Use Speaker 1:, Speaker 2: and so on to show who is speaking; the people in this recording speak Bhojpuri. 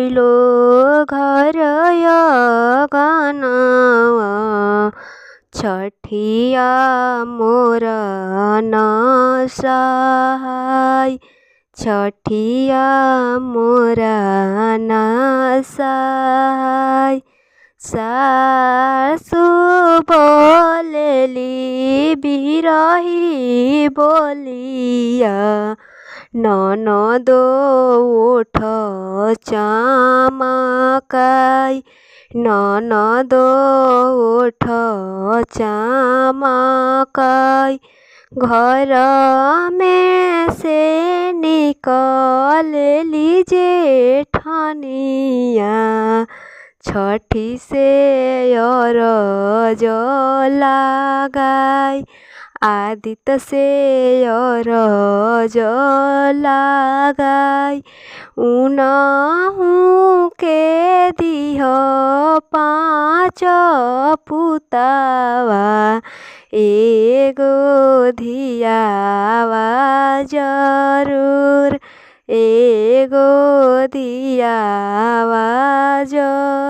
Speaker 1: कैलो घर अगनवा छठिया मोर न सहाय छठिया मोर न सहाय। सासु बोलेली बिरही बोलिया ननदो ओठ चमकाई ननदो ओठ चमकाई। घर में से निकलेली जेठनिया छठी से अरज लगाई आदित्य से अरज लगाई। उनहु के दिह 5 पुतवा एगो धियावा जरूर एगो धियावा जरूर।